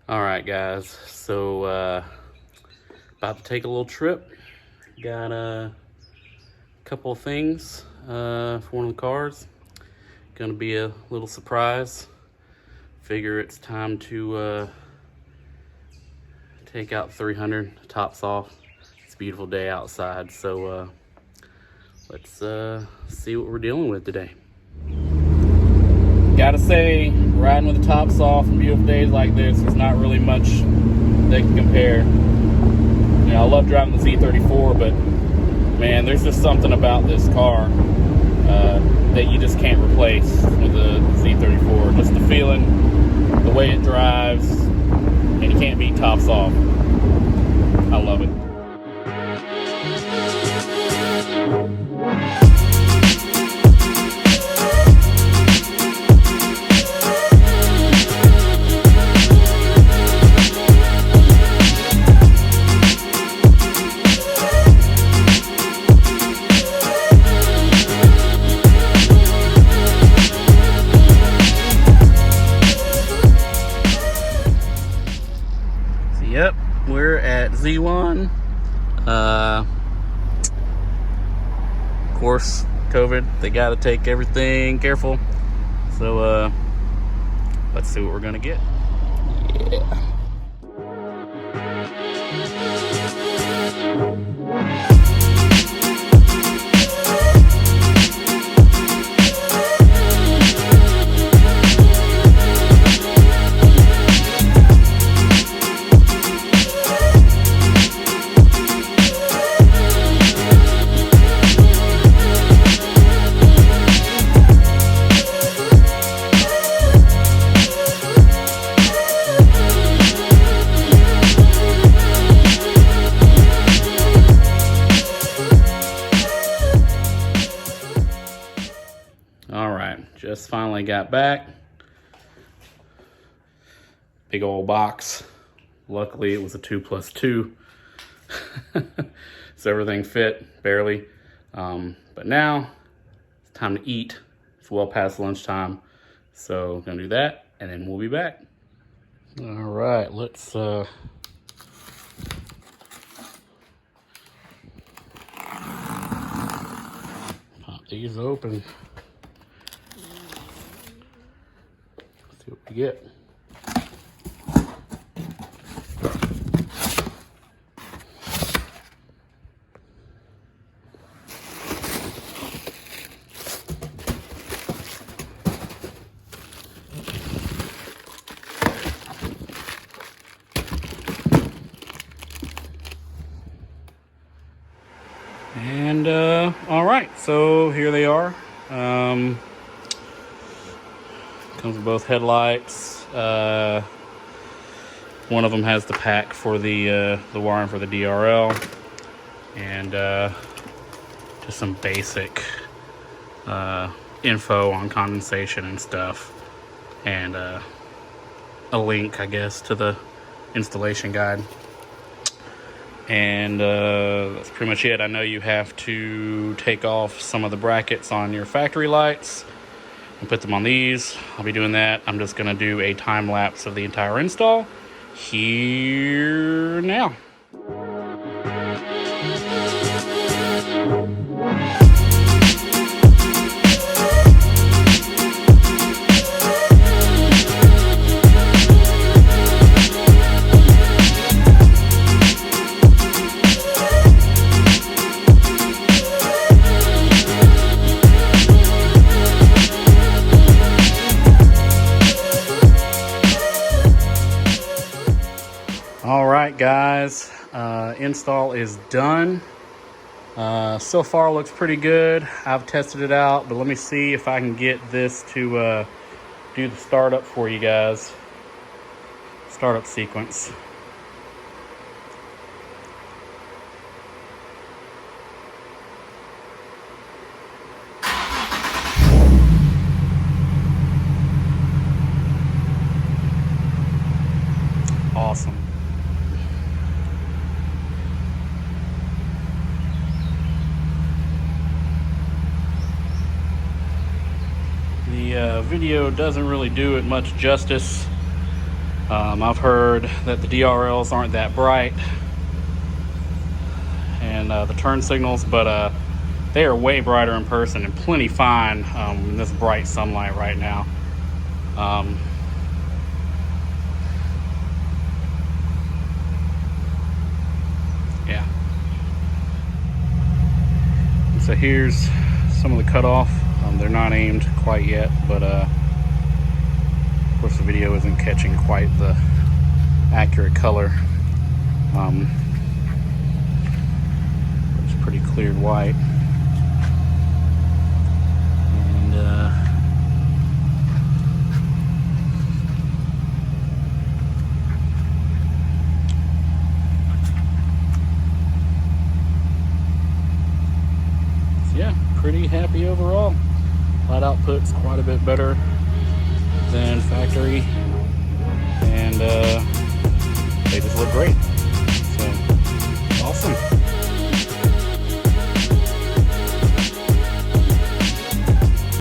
All right, guys. So about to take a little trip. Got a couple of things for one of the cars. Gonna be a little surprise. Figure it's time to take out 300, tops off. It's a beautiful day outside, so let's see what we're dealing with today. Gotta say, riding with the tops off on beautiful days like this, there's not really much that can compare. You know, I love driving the Z34, but man, there's just something about this car that you just can't replace with the Z34. Just the feeling, the way it drives, and you can't beat tops off. I love it. Yep, we're at Z1. Of course, COVID, they gotta take everything careful. So let's see what we're gonna get. Yeah. All right, just finally got back. Big old box. Luckily it was a 2+2. So everything fit, barely. But now it's time to eat. It's well past lunchtime. So I'm gonna do that and then we'll be back. All right, let's pop these open. See what we get. And all right, so here they are. Comes with both headlights. One of them has the pack for the wiring for the DRL, and just some basic info on condensation and stuff, and a link, I guess, to the installation guide. And that's pretty much it. I know you have to take off some of the brackets on your factory lights and put them on these. I'll be doing that. I'm just gonna do a time lapse of the entire install here now. All right, guys, install is done. So far looks pretty good. I've tested it out, but let me see if I can get this to do the startup for you guys. Startup sequence. Awesome. The video doesn't really do it much justice. I've heard that the DRLs aren't that bright, and the turn signals, but they are way brighter in person and plenty fine in this bright sunlight right now. Yeah. So here's some of the cutoff. They're not aimed quite yet, but of course the video isn't catching quite the accurate color. It's pretty cleared white. And so yeah, pretty happy overall. Light output's quite a bit better than factory, and they just look great. So awesome.